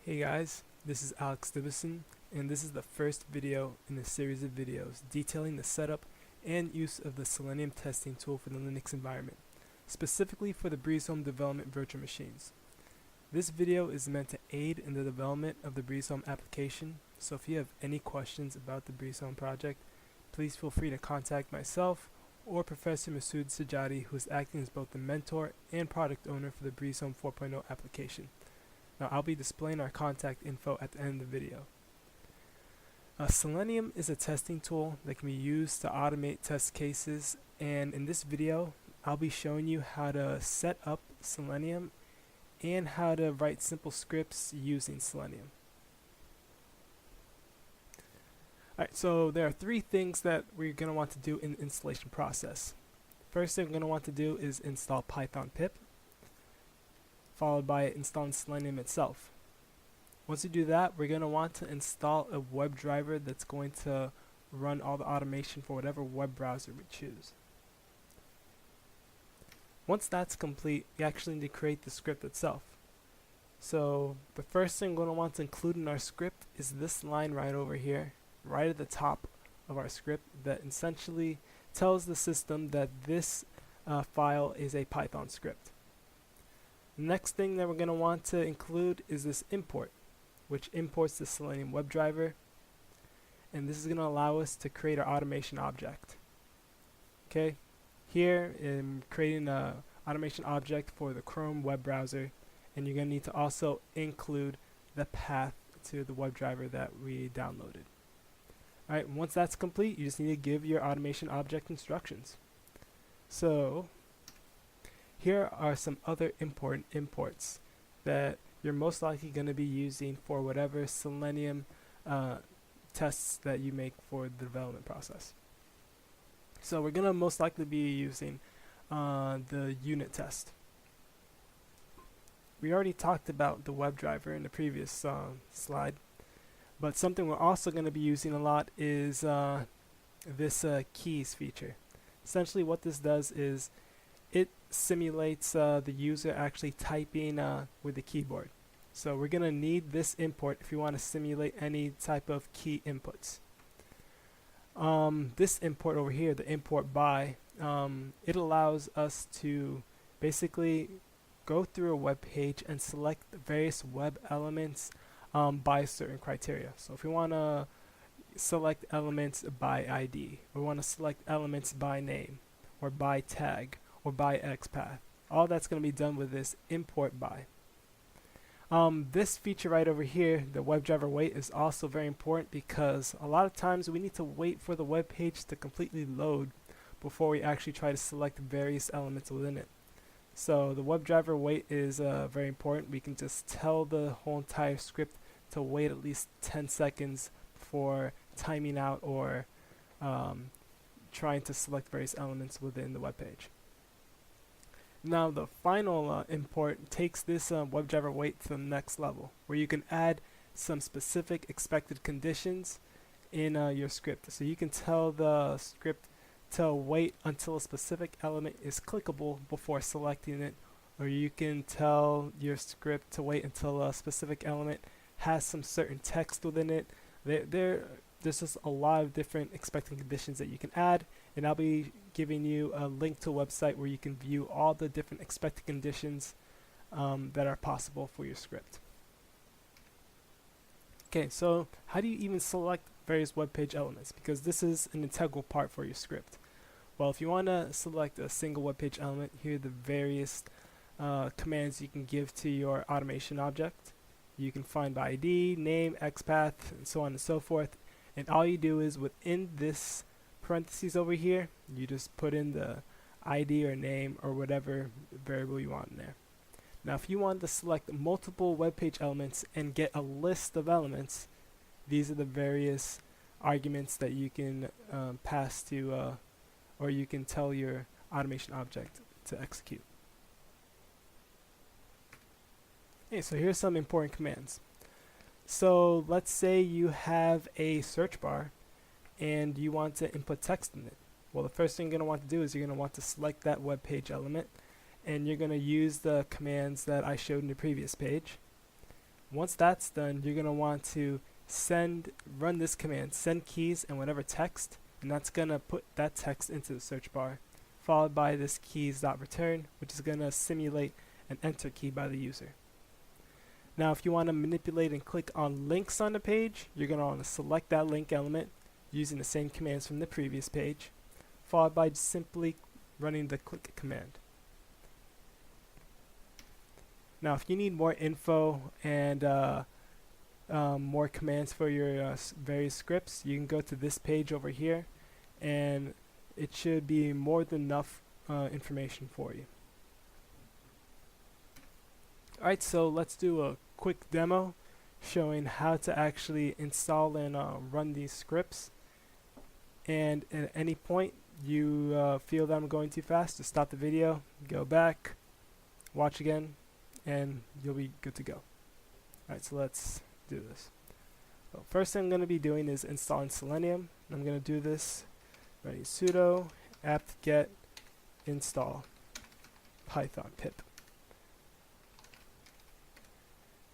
Hey guys, this is Dubuisson, and this is the first video in a series of videos detailing the setup and use of the Selenium testing tool for the Linux environment, specifically for the BreazeHome development virtual machines. This video is meant to aid in the development of the BreazeHome application, so if you have any questions about the BreazeHome project, please feel free to contact myself or Professor Masood Sajadi, who is acting as both the mentor and product owner for the BreazeHome 4.0 application. Now I'll be displaying our contact info at the end of the video. Selenium is a testing tool that can be used to automate test cases, and in this video I'll be showing you how to set up Selenium and how to write simple scripts using Selenium. Alright, so there are three things that we're going to want to do in the installation process. First thing we're going to want to do is install Python pip, followed by installing Selenium itself. Once you do that, we're going to want to install a WebDriver that's going to run all the automation for whatever web browser we choose. Once that's complete, we actually need to create the script itself. So the first thing we're going to want to include in our script is this line right over here, right at the top of our script, that essentially tells the system that this file is a Python script. Next thing that we're going to want to include is this import, which imports the Selenium WebDriver, and this is going to allow us to create our automation object. Okay, here I'm creating an automation object for the Chrome web browser, and you're going to need to also include the path to the WebDriver that we downloaded. Alright, once that's complete, you just need to give your automation object instructions. So here are some other important imports that you're most likely going to be using for whatever Selenium tests that you make for the development process. So we're going to most likely be using the unit test. We already talked about the WebDriver in the previous slide, but something we're also going to be using a lot is this keys feature. Essentially what this does is it simulates the user actually typing with the keyboard. So we're going to need this import if you want to simulate any type of key inputs. This import over here, the import by, it allows us to basically go through a web page and select various web elements by certain criteria. So if we want to select elements by ID, we want to select elements by name or by tag or by XPath. All that's going to be done with this import by. This feature right over here, the WebDriver wait, is also very important because a lot of times we need to wait for the web page to completely load before we actually try to select various elements within it. So the WebDriver wait is very important. We can just tell the whole entire script to wait at least 10 seconds before timing out or trying to select various elements within the web page. Now the final import takes this WebDriver wait to the next level, where you can add some specific expected conditions in your script. So you can tell the script to wait until a specific element is clickable before selecting it, or you can tell your script to wait until a specific element has some certain text within it. There's just a lot of different expected conditions that you can add, and I'll be giving you a link to a website where you can view all the different expected conditions that are possible for your script. Okay, so how do you even select various web page elements? Because this is an integral part for your script. Well, if you want to select a single web page element, here are the various commands you can give to your automation object. You can find by ID, name, XPath, and so on and so forth. And all you do is within this parentheses over here, you just put in the ID or name or whatever variable you want in there. Now if you want to select multiple web page elements and get a list of elements, these are the various arguments that you can pass to or you can tell your automation object to execute. Okay, so here's some important commands. So let's say you have a search bar and you want to input text in it. Well, the first thing you're going to want to do is you're going to want to select that web page element, and you're going to use the commands that I showed in the previous page. Once that's done, you're going to want to run this command, send keys and whatever text, and that's going to put that text into the search bar, followed by this keys.return, which is going to simulate an enter key by the user. Now if you want to manipulate and click on links on the page, you're going to want to select that link element using the same commands from the previous page, followed by just simply running the click command. Now if you need more info and more commands for your various scripts, you can go to this page over here, and it should be more than enough information for you. Alright, so let's do a quick demo showing how to actually install and run these scripts. And at any point you feel that I'm going too fast, just stop the video, go back, watch again, and you'll be good to go. Alright, so let's do this. So first thing I'm going to be doing is installing Selenium. I'm going to do this running sudo apt-get install python pip.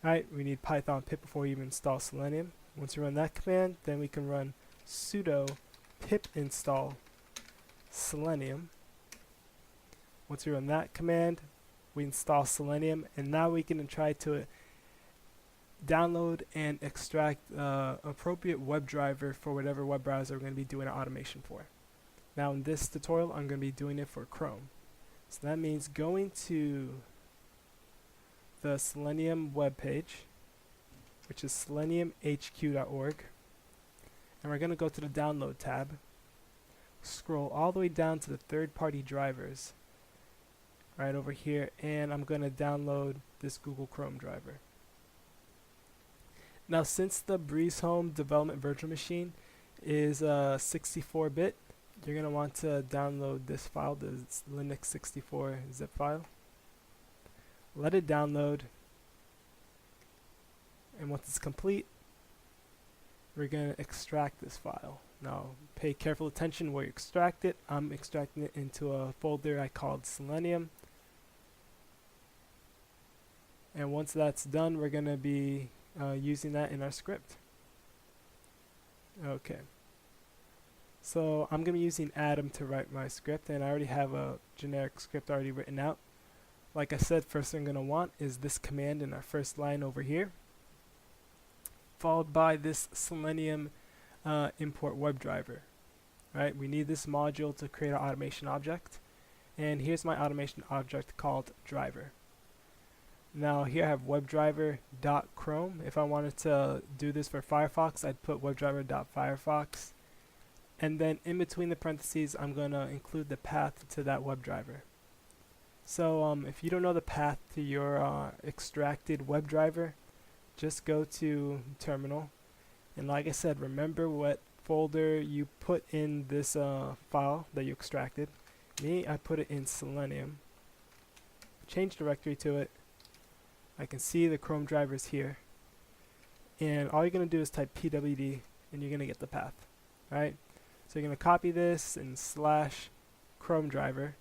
Alright, we need python pip before we even install Selenium. Once you run that command, then we can run sudo pip install Selenium. Once we run that command, we install Selenium, and now we can try to download and extract appropriate WebDriver for whatever web browser we're going to be doing an automation for. Now in this tutorial, I'm going to be doing it for Chrome. So that means going to the Selenium webpage, which is seleniumhq.org, and we're going to go to the download tab, scroll all the way down to the third-party drivers right over here, and I'm going to download this Google Chrome driver. Now since the BreazeHome development virtual machine is 64-bit, you're going to want to download this file, the Linux 64 zip file. Let it download, and once it's complete, we're going to extract this file. Now pay careful attention where you extract it. I'm extracting it into a folder I called Selenium, and once that's done, we're going to be using that in our script. Okay, so I'm going to be using Atom to write my script, and I already have a generic script already written out. Like I said, first thing I'm going to want is this command in our first line over here, followed by this Selenium import WebDriver. Right, we need this module to create an automation object, and here's my automation object called driver. Now here I have WebDriver.Chrome. If I wanted to do this for Firefox, I'd put WebDriver.Firefox, and then in between the parentheses I'm going to include the path to that WebDriver. So if you don't know the path to your extracted WebDriver, just go to terminal, and like I said, remember what folder you put in this file that you extracted. Me, I put it in Selenium. Change directory to it. I can see the Chrome drivers here, and all you're going to do is type pwd, and you're going to get the path. Right? So you're going to copy this and / Chrome driver,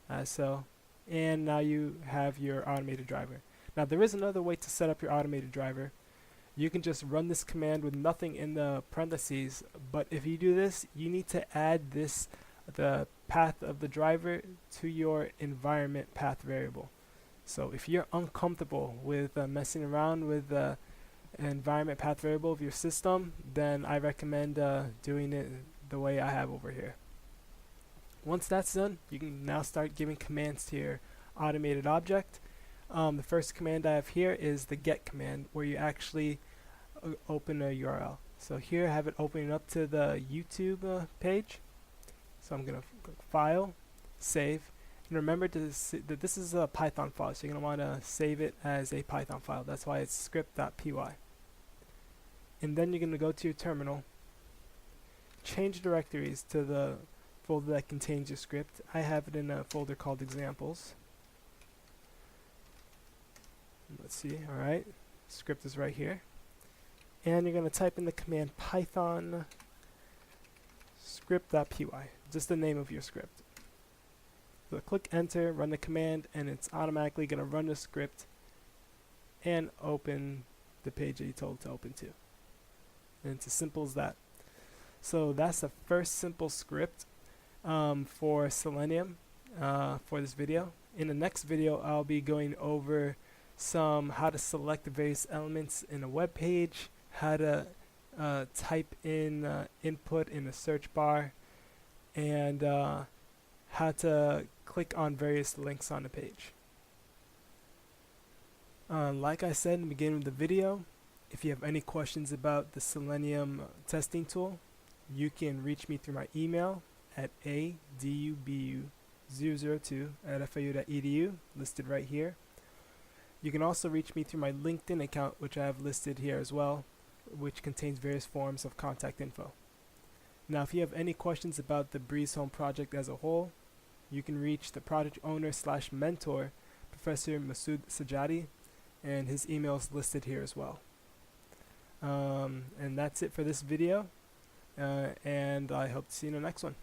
as so, and now you have your automated driver. Now there is another way to set up your automated driver. You can just run this command with nothing in the parentheses, but if you do this, you need to add the path of the driver to your environment path variable. So if you're uncomfortable with messing around with the environment path variable of your system, then I recommend doing it the way I have over here. Once that's done, you can now start giving commands to your automated object. The first command I have here is the get command, where you actually open a URL. So here I have it opening up to the YouTube page. So I'm going to click File, Save, and remember that this is a Python file, so you're going to want to save it as a Python file. That's why it's script.py. And then you're going to go to your terminal, change directories to the folder that contains your script. I have it in a folder called examples. Let's see, alright, script is right here. And you're going to type in the command python script.py, just the name of your script. So click enter, run the command, and it's automatically going to run the script and open the page that you told it to open to. And it's as simple as that. So that's the first simple script for Selenium for this video. In the next video, I'll be going over how to select the various elements in a web page, how to type in input in the search bar, and how to click on various links on the page. Like I said in the beginning of the video, if you have any questions about the Selenium testing tool, you can reach me through my email at adubu002@fau.edu, listed right here. You can also reach me through my LinkedIn account, which I have listed here as well, which contains various forms of contact info. Now, if you have any questions about the BreazeHome project as a whole, you can reach the project owner/mentor, Professor Masood Sajadi, and his email is listed here as well. And that's it for this video, and I hope to see you in the next one.